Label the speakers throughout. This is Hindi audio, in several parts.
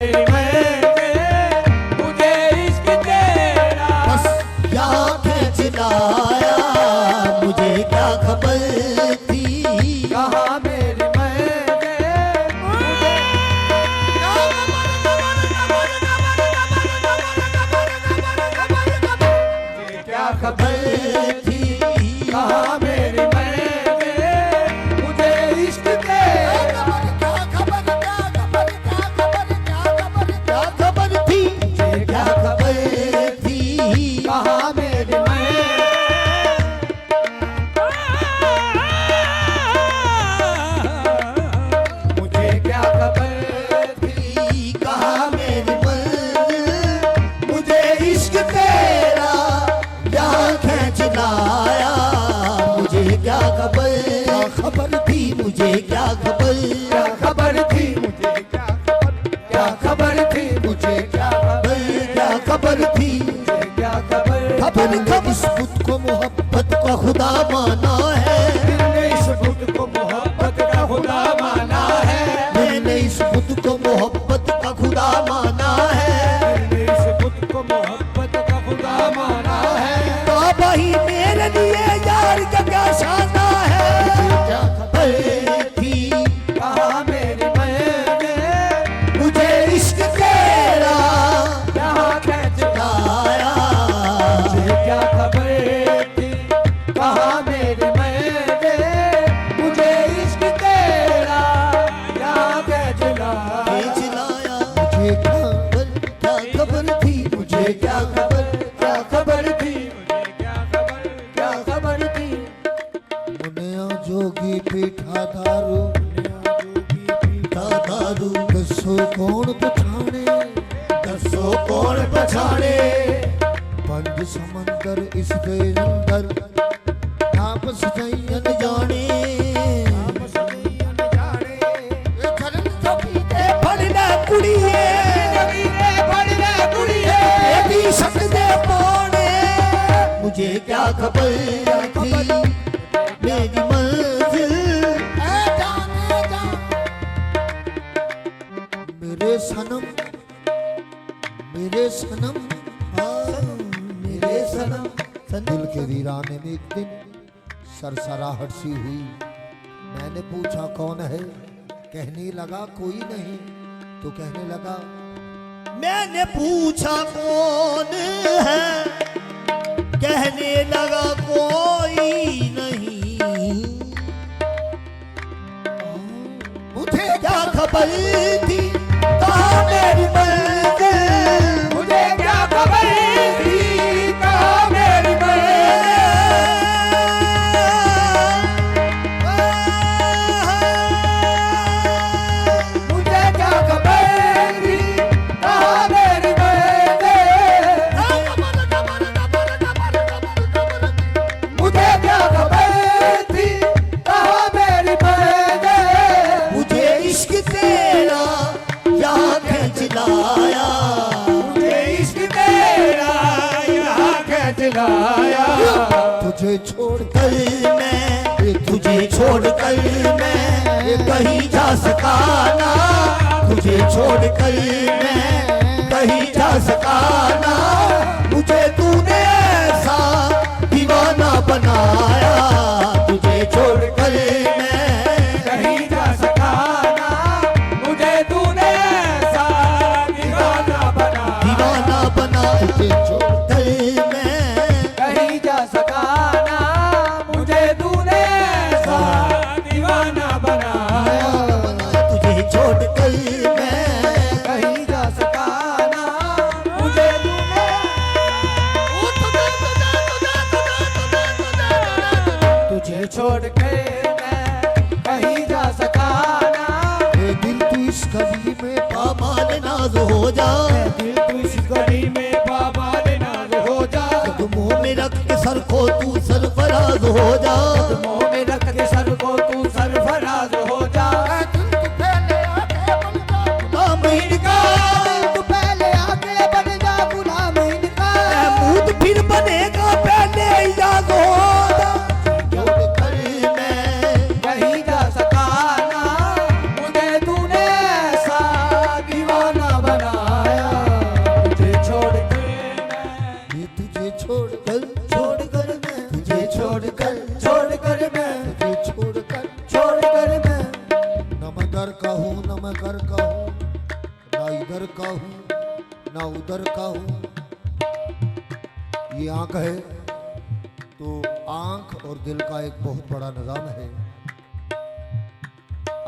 Speaker 1: मुझे इश्क तेरा
Speaker 2: बस यहाँ खींच लाया, मुझे क्या खबर थी
Speaker 1: कहाँ मेरी मुझे क्या खबर
Speaker 2: थी
Speaker 1: कहाँ मेरी मुझे इश्क तेरा
Speaker 2: क्या खबर थी, क्या खबर थी
Speaker 1: कहाँ मेरी मुझे क्या खबर थी
Speaker 2: कहाँ मेरी मुझे इश्क तेरा यहाँ खींच लाया, मुझे क्या खबर थी, मुझे क्या खबर
Speaker 1: क्या खबर थी मुझे क्या खबर थी मुझे क्या
Speaker 2: खबर थी
Speaker 1: क्या खबर
Speaker 2: खबर कब इस बुत को मोहब्बत का खुदा माना है,
Speaker 1: मैंने इस बुत को मोहब्बत का खुदा माना है
Speaker 2: मैंने इस बुत को मोहब्बत का खुदा माना है,
Speaker 1: मैंने इस बुत को मोहब्बत का खुदा माना है
Speaker 2: बाबा ही मेरे लिए यार का क्या शाना है, क्या खबर थी
Speaker 1: कहाँ मेरी
Speaker 2: मुझे इश्क तेरा
Speaker 1: यहाँ खींच
Speaker 2: लाया,
Speaker 1: मुझे क्या खबर थी कहाँ मेरी मुझे इश्क तेरा यहाँ खींच लाया
Speaker 2: खींच लाया, मुझे क्या खबर थी, मुझे क्या खबर
Speaker 1: थी मुझे क्या खबर थी
Speaker 2: मुनिया जोगी पीठा दारू दसो कौन पछाणे, दसो कौन पछाणे पंज समंदर इस दे अंदर आपस जइयन जाने फड़ना कुड़िए भी सकते पाने, मुझे क्या खबर थी मेरी मंजिल मेरे सनम हाँ, मेरे सनम दिल के वीराने में एक दिन सरसराहट सी हुई, मैंने पूछा कौन है, कहने लगा कोई नहीं, तो कहने लगा मैंने पूछा कौन है, कहने लगा कोई नहीं, मुझे क्या खबर थी कहाँ मेरी मंजिल,
Speaker 1: मुझे क्या खबर थी कहाँ मेरी मुझे क्या खबर थी कहाँ मेरी मुझे क्या खबर थी कहाँ मेरी
Speaker 2: मुझे इश्क तेरा यहाँ खींच लाया,
Speaker 1: मुझे इश्क तेरा यहाँ खींच लाया
Speaker 2: तुझे छोड़कर मैं कहीं जा सका ना, तुझे छोड़कर मैं कहीं जा सका ना, मुझे तूने ऐसा दीवाना बनाया, तुझे छोड़कर मैं
Speaker 1: कहीं जा सका ना मुझे तूने ऐसा दीवाना बना
Speaker 2: तुझे छोड़कर मैं
Speaker 1: कहीं जा सका ना मुझे तूने ऐसा दीवाना बनाया
Speaker 2: तुझे छोड़कर मैं
Speaker 1: कहीं जा सका ना मुझे तूने तुझे छोड़ के मैं कहीं जा सका ना
Speaker 2: ये दिल तू इस गली में पामाल नाज हो जा,
Speaker 1: दिल तू इस गली में पामाल नाज हो जा
Speaker 2: मुंह में रख के सर को तू सरफराज हो जा,
Speaker 1: मुंह में रख के सर को तू सरफराज हो जा
Speaker 2: गुलाम इनका
Speaker 1: तू पहले आके बन जा गुलाम इनका
Speaker 2: महमूद फिर बनेगा पहले याद हो जा, छोड़कर मैं
Speaker 1: कहीं जा सका ना
Speaker 2: इधर का हूं ना उधर का हूं। ये आंख है तो आंख और दिल का एक बहुत बड़ा निजाम है।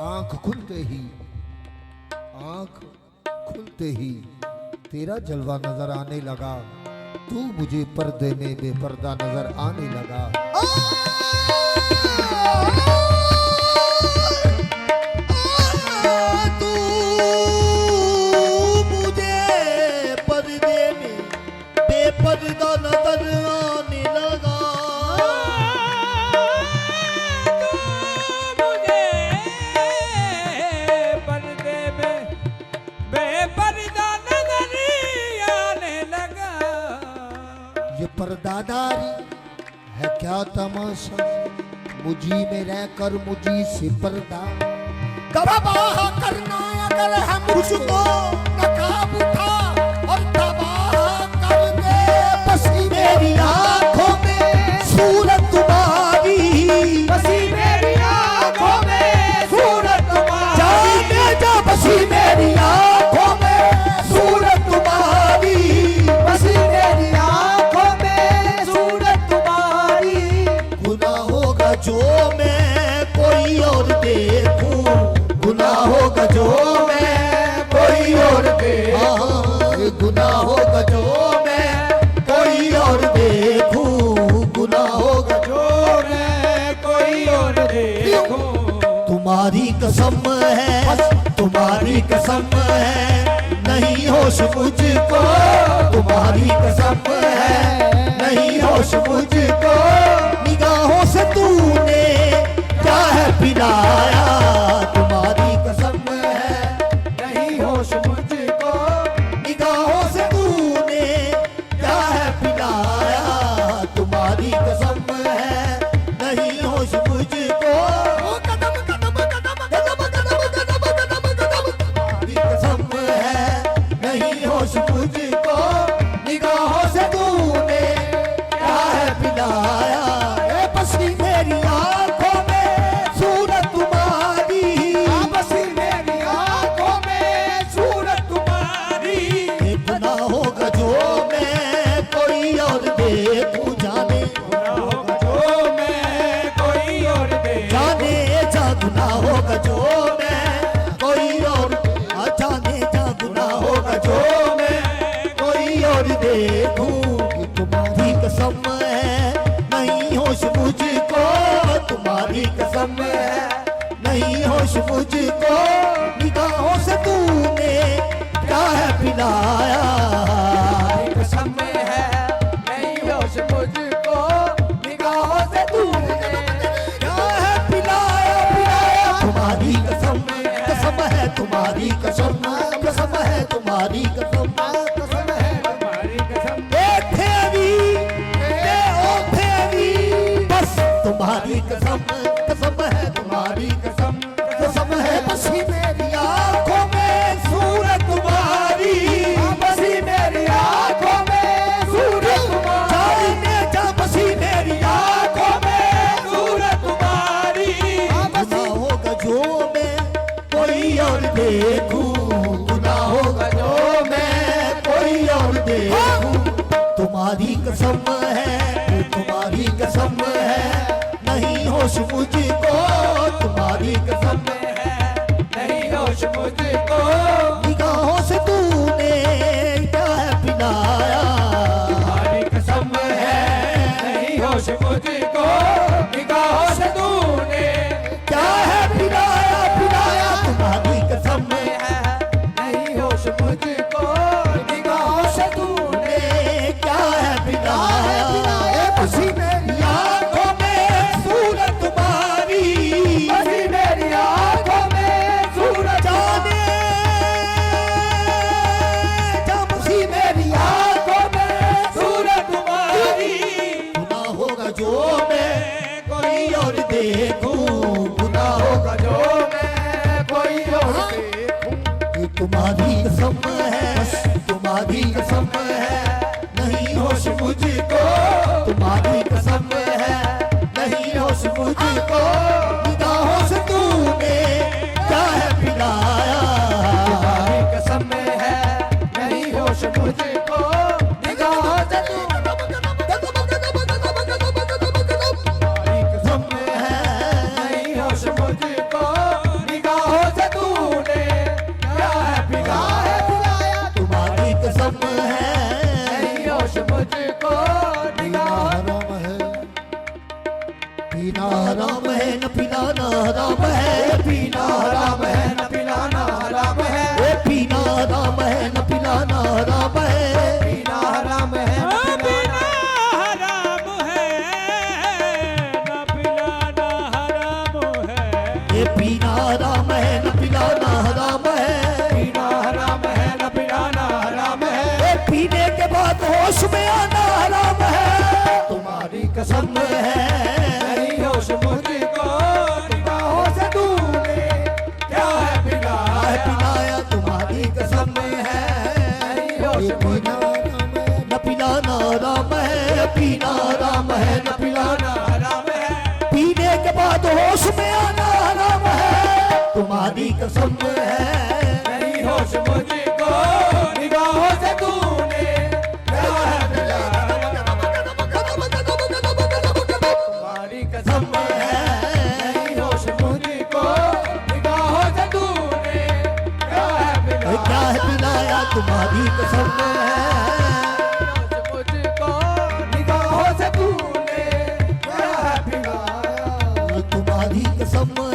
Speaker 2: आंख खुलते ही तेरा जलवा नजर आने लगा। तू मुझे पर्दे में बेपर्दा नजर आने लगा।
Speaker 3: तू मुझे पर्दे में बेपर्दा नजर आने लगा।
Speaker 1: मुझे पर्दे में बेपर्दा नजर आने लगा।
Speaker 2: ये पर्दादारी है क्या तमाशा, मुझी में रहकर मुझी से पर्दा तबाह करना अगर है मुझको नकाब उठा और तबाह कर दे। बसी मेरी आंखों में सूरत तुम्हारी,
Speaker 1: बसी मेरी आंखों में सूरत तुम्हारी।
Speaker 2: जाने जा बसी मेरी आंखों में सूरत तुम्हारी।
Speaker 1: बसी मेरी आंखों में सूरत तुम्हारी।
Speaker 3: गुनाह होगा जो मैं कोई और देखूं, गुनाह होगा जो मैं कोई और देखूं, गुनाह होगा जो मैं कोई और देखूं, गुनाह होगा
Speaker 1: जो मैं कोई और देखूं।
Speaker 3: तुम्हारी कसम है, तुम्हारी कसम है, नहीं होश मुझको, तुम्हारी कसम है, नहीं होश मुझको। निगाहों से तूने क्या है पिलाया, तुम्हारी कसम है,
Speaker 1: नहीं होश मुझको।
Speaker 3: निगाहों से तूने क्या है पिलाया, तुम्हारी कसम है, नहीं होश मुझको। कदम कदम कदम कदम कदम कदम कदम कदम, तुम्हारी कसम है, नहीं होश मुझको। निगाहों से तूने क्या है पिलाया। ए बसी मेरी आंखों में सूरत तुम्हारी,
Speaker 1: बसी मेरी आंखों में सूरत तुम्हारी।
Speaker 3: ये गुनाह होगा जो मैं कोई और देखूं, जाने
Speaker 1: जो मैं कोई और देखूं।
Speaker 3: जाने जा गुनाह होगा जो मैं कोई और, जाने जा गुनाह होगा जो मैं कोई और देखूं। तुम्हारी कसम है, नहीं होश मुझको, तुम्हारी कसम है, नहीं होश मुझको। निगाहों से तूने क्या है पिलाया,
Speaker 1: कसम है नहीं होश मुझको। निगाहों से तूने
Speaker 3: क्या है पिलाया पिलाया। तुम्हारी कसम, कसम है तुम्हारी कसम, कसम है तुम्हारी कसम,
Speaker 1: कसम है तुम्हारी कसम।
Speaker 3: बस तुम्हारी कसम, कसम है तुम्हारी कसम, कसम है बसी मेरी आंखों में सूरत तुम्हारी,
Speaker 1: बसी मेरी आंखों में सूरत तुम्हारी।
Speaker 3: जाने जा बसी मेरी आंखों में
Speaker 1: सूरत तुम्हारी।
Speaker 3: गुनाह होगा जो मैं कोई और देखूं, गुनाह होगा जो मैं कोई और देखूं। तुम्हारी कसम है, तुम्हारी कसम है, नहीं होश मुझको, तुम्हारी कसम
Speaker 1: है नहीं होश मुझको।
Speaker 3: निगाहों से तूने क्या है पिलाया,
Speaker 1: तुम्हारी कसम है नहीं होश मुझको। निगाहों से तूने
Speaker 3: क्या है पिलाया पिलाया। तुम्हारी कसम
Speaker 1: है नहीं होश मुझको। निगाहों से तूने
Speaker 3: क्या है पिलाया।
Speaker 2: बसी मेरी
Speaker 3: आंखों में सूरत तुम्हारी,
Speaker 1: बसी मेरी आंखों में सूरत।
Speaker 3: जाने जा बसी मेरी
Speaker 1: आंखों में सूरत तुम्हारी।
Speaker 3: गुनाह होगा जो मैं कोई और देखूं, गुनाह होगा
Speaker 1: जो मैं कोई और देखूं।
Speaker 3: ये तुम्हारी कसम है, तुम्हारी कसम है, नहीं होश मुझको, तुम्हारी कसम है, नहीं होश मुझको। निगाहों से तूने क्या है पिलाया,
Speaker 1: तुम्हारी कसम है
Speaker 3: पिलाना हराम है,
Speaker 1: पीना हराम है न पिलाना हराम है,
Speaker 3: ये पीना हराम है न पिलाना हराम है,
Speaker 1: पीना हराम है न पिलाना
Speaker 4: हराम है न पिलाना हराम है।
Speaker 3: ये पीना हराम है न पिलाना हराम है,
Speaker 1: पीना हराम है न पिलाना हराम है,
Speaker 3: ये पीने के बाद होश में आना हराम है,
Speaker 1: तुम्हारी कसम
Speaker 3: है
Speaker 1: नहीं होश मुझको निगाहों से तूने क्या है पिलाया,
Speaker 3: पिलाया तुम्हारी कसम में है,
Speaker 1: नहीं होश
Speaker 2: ये पीना
Speaker 3: न पिलाना हराम है, पीना हराम है न पिलाना,
Speaker 1: पिलाना हराम है,
Speaker 3: पीने के बाद होश में आना हराम है, तुम्हारी कसम है,
Speaker 1: नहीं होश मुझको निगाहों से तूने क्या है पिलाया, तुम्हारी कसम है नहीं होश मुझको निगाहों से तूने क्या है पिलाया,
Speaker 3: क्या है पिलाया तुम्हारी कसम है,
Speaker 1: मुझको निगाहों से तूने क्या है पिलाया,
Speaker 3: तुम्हारी कसम है,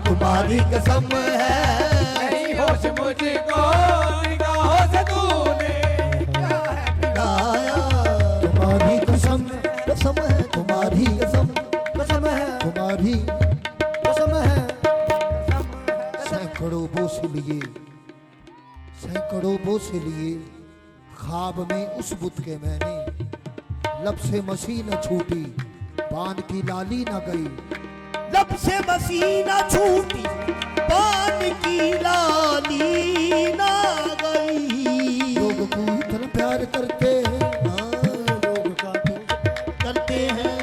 Speaker 3: तुम्हारी कसम है,
Speaker 1: नहीं होश मुझको निगाहों से तूने क्या है
Speaker 3: पिलाया
Speaker 2: तुम्हारी कसम
Speaker 3: कसम है, तुम्हारी कसम
Speaker 1: कसम है
Speaker 2: तुम्हारी
Speaker 1: कसम है
Speaker 2: सैकड़ों बोझ लिए, सैकड़ों बोझ लिए ख्वाब में उस बुत के मैंने, लब से मसी न छूटी पान की लाली न गई,
Speaker 3: लब से मसीना छूटी पान की लाली ना गई,
Speaker 2: लोग को इतना प्यार करते हैं,
Speaker 3: लोग का तो करते हैं,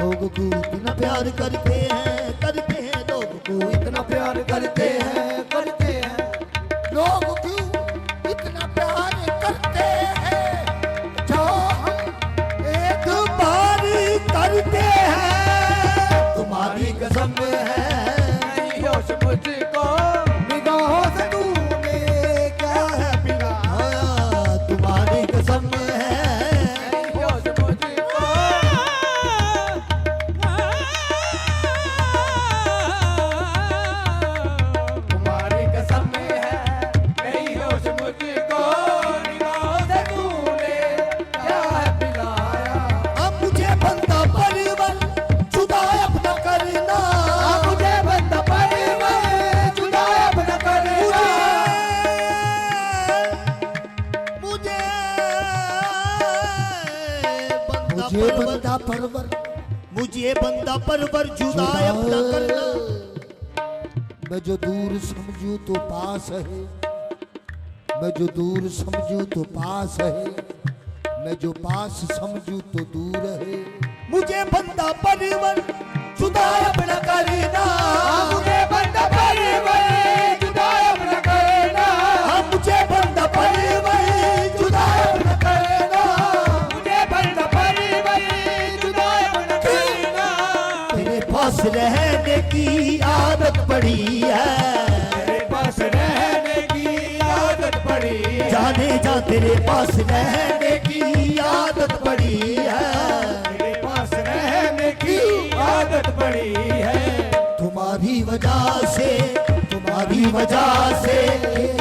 Speaker 2: लोग को इतना
Speaker 3: प्यार करते हैं लोग को इतना
Speaker 1: प्यार करते हैं
Speaker 2: लोग क्यों इतना प्यार करते हैं, जो हम
Speaker 3: एक बार करते हैं, तुम्हारी कसम है,
Speaker 1: नहीं होश मुझको निगाहों से तूने क्या है पिलाया,
Speaker 3: तुम्हारी कसम है,
Speaker 1: नहीं होश मुझको तुम्हारी कसम है नहीं होश मुझको निगाहों से तूने क्या है पिलाया,
Speaker 3: अब मुझे बंदा परिवर जुदा अपना करना,
Speaker 1: मुझे बंदा परिवर जुदा अपना करना,
Speaker 3: मुझे
Speaker 2: मुझे बंदा परवर
Speaker 3: मुझे बंदा परवर जुदा अपना करना,
Speaker 2: मैं जो दूर समझूं तो पास है, मैं जो दूर समझूं तो पास है, मैं जो पास समझूं तो दूर है,
Speaker 3: मुझे बंदा परिवर जुदा अपना करना,
Speaker 1: मुझे बंदा परिवर जुदा अपना करना,
Speaker 3: मुझे बंदा परिवर जुदा अपना करना,
Speaker 1: मुझे बंदा परिवर जुदा अपना करना,
Speaker 3: तेरे पास रहने की आदत पड़ी है,
Speaker 1: तेरे पास रहने की आदत पड़ी है,
Speaker 3: जाने जा तेरे पास रहने की आदत पड़ी है,
Speaker 1: तेरे पास रहने की आदत पड़ी है,
Speaker 3: तुम्हारी वजह से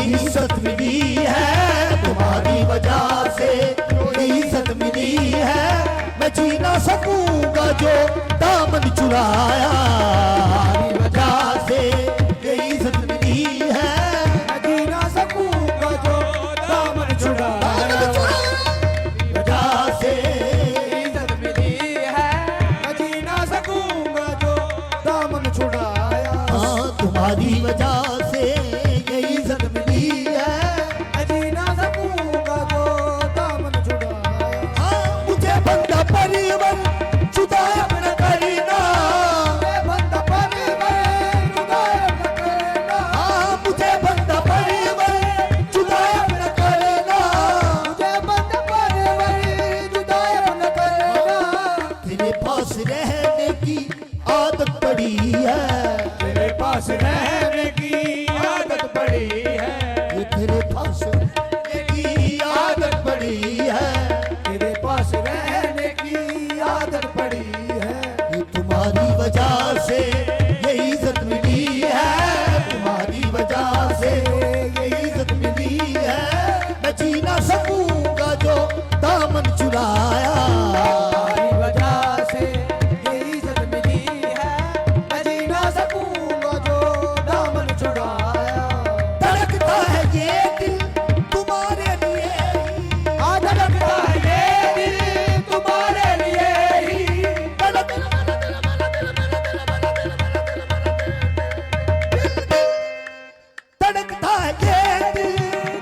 Speaker 3: इज्जत मिली है, तुम्हारी वजह से इज्जत मिली है, मैं जी ना सकूंगा जो दामन चुराया, तुम्हारी वजह से इज्जत मिली है,
Speaker 1: मैं जी ना सकूंगा जो दामन छुड़ाया,
Speaker 3: वजह से
Speaker 1: इज्जत मिली है, मैं जी ना सकूंगा जो दामन छुड़ाया,
Speaker 3: तुम्हारी वजह से ये इज्जत मिली है,
Speaker 1: मैं जी ना सकूंगा जो दामन छुड़ाया,
Speaker 3: मुझे बंदा परिवर जुदा अपना करना,
Speaker 1: मुझे बंदा परिवर जुदा अपना करना,
Speaker 3: मुझे बंदा परिवर जुदा अपना करना,
Speaker 1: मुझे बंदा परिवर जुदा अपना करना,
Speaker 3: तेरे पास रहने की आदत पड़ी है,
Speaker 1: तेरे पास रहने की आदत पड़ी है,
Speaker 2: ये तेरे पास
Speaker 3: की आदत वजह से ये इज्जत मिली है, तुम्हारी वजह से ये इज्जत मिली है। मैं जी ना सकूंगा जो दामन चुराया,
Speaker 1: तुम्हारी वजह से ये इज्जत मिली है, मैं जी ना सकूंगा जो दामन छुड़ाया।
Speaker 3: धड़कता है ये दिल तुम्हारे लिए ही,
Speaker 1: हाँ धड़कता है ये दिल तुम्हारे लिए ही,
Speaker 3: धड़कता है ये दिल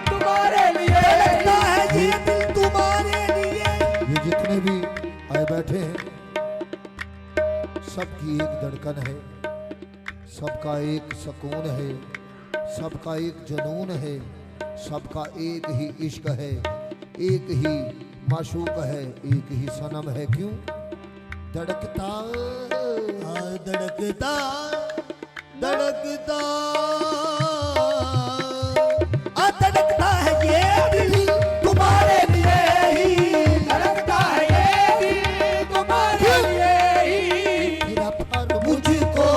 Speaker 1: तुम्हारे लिए
Speaker 3: धड़कता है ये दिल तुम्हारे लिए।
Speaker 2: ये जितने भी आए बैठे हैं सबकी एक धड़कन है, सबका एक सुकून है, सबका एक जुनून है, सबका एक ही इश्क है, एक ही माशूक है, एक ही सनम है। क्यों धड़कता
Speaker 3: धड़कता धड़कता धड़कता है ये दिल तुम्हारे लिए ही,
Speaker 1: धड़कता है ये दिल तुम्हारे लिए ही,
Speaker 2: तेरा प्यार
Speaker 3: मुझको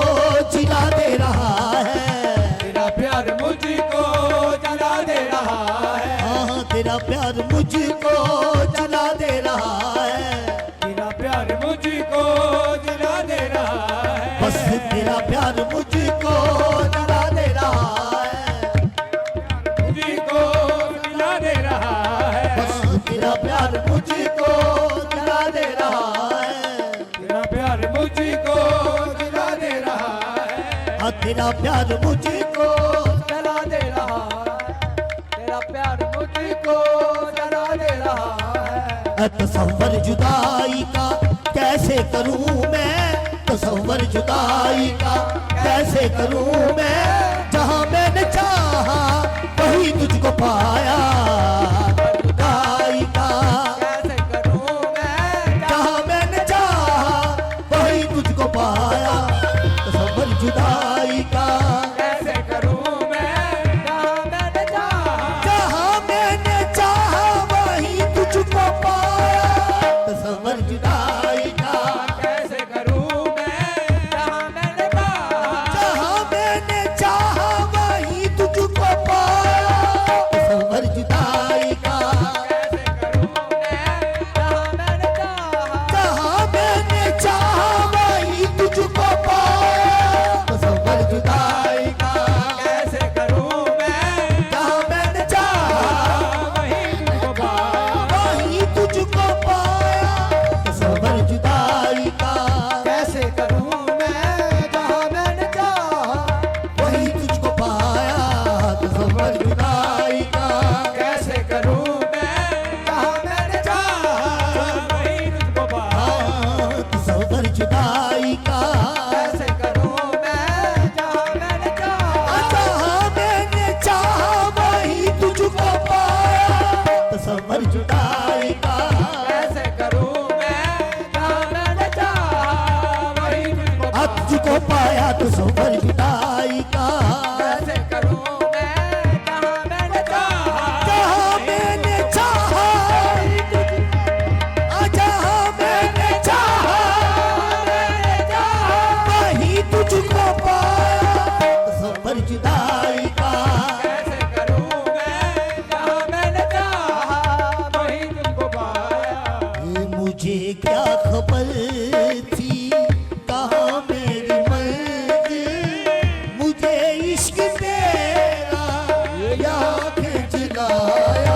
Speaker 3: जिला दे रहा है।
Speaker 1: तेरा प्यार मुझको जला दे रहा है,
Speaker 3: हाँ तेरा प्यार मुझको जला दे रहा है।
Speaker 1: तेरा प्यार मुझको जला दे रहा है,
Speaker 3: बस तेरा प्यार मुझको जला दे रहा है।
Speaker 1: मुझको जला दे रहा है,
Speaker 3: बस तेरा प्यार मुझको जला दे रहा है।
Speaker 1: तेरा प्यार मुझको जला दे रहा है,
Speaker 3: हाँ तेरा प्यार मुझको
Speaker 1: जला दे रहा है, तेरा प्यार मुझको जला दे रहा है।
Speaker 3: तसव्वुर जुदाई का कैसे करूं मैं, तसव्वुर जुदाई का कैसे करूं मैं, जहां मैंने चाहा वही तुझको पाया। जुदाई का
Speaker 1: कैसे करूं मैं,
Speaker 3: जहां मैंने चाहा वही तुझको पाया। तसव्वुर जुदाई का
Speaker 1: कैसे करूं मैं, जहां मैंने चाहा,
Speaker 3: जहां मैंने चाहा वही तुझको पाया। तसव्वुर जुदाई का
Speaker 1: कैसे करूं मैं, जहां मैंने चाहा,
Speaker 3: जहां मैंने चाहा वही तुझको पाया। तसव्वुर जुदाई का
Speaker 1: कैसे करूं मैं, जहां मैंने चाहा,
Speaker 3: जहां मैंने चाहा वही तुझको पाया। तसव्वुर जुदाई का
Speaker 1: कैसे करूं मैं,
Speaker 3: जहां मैंने चाहा
Speaker 1: वही तुझको पाया।
Speaker 3: वही तुझको पाया। तसव्वुर जुदाई का
Speaker 1: कैसे करूं मैं, जहां मैंने चाहा,
Speaker 3: वही तुझको पाया। तसव्वुर जुदाई का
Speaker 1: कैसे करूं मैं, जहां मैंने चाहा, वही तुझको पाया।
Speaker 3: तसव्वुर जुदाई का
Speaker 1: कैसे करूं मैं, जहां मैंने चाहा,
Speaker 3: जहां मैंने चाहा वही तुझको पाया। तसव्वुर जुदाई का
Speaker 1: कैसे करूं मैं, जहां मैंने चाहा, वही तुझको पाया।
Speaker 3: तुझको पाया। तसव्वुर जुदाई का
Speaker 1: कैसे करूं मैं, जहां मैंने चाहा,
Speaker 3: जहां मैंने चाहा जहां मैंने चाहा वही तुझको पाया। तसव्वुर जुदाई का
Speaker 1: कैसे करूं मैं, जहां मैंने चाहा, वही तुझको पाया।
Speaker 3: ये मुझे क्या खबर थी कहाँ मेरी मंजिल, मुझे इश्क तेरा यहाँ खिंच लाया।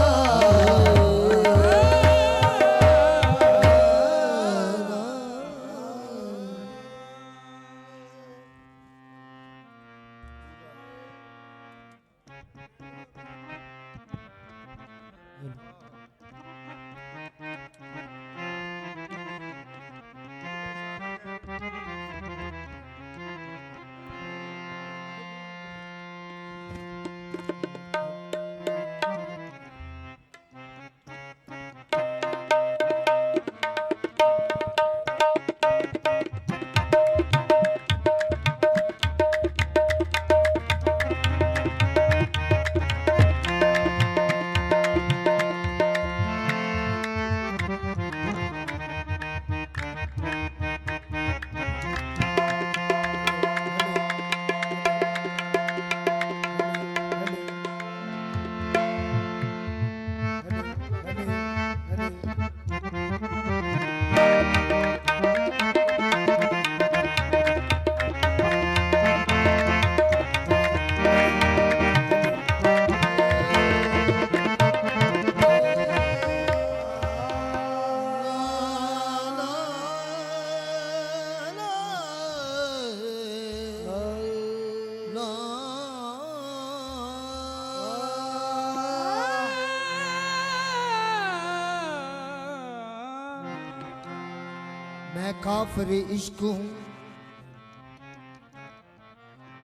Speaker 2: मैं काफिर इश्क हूँ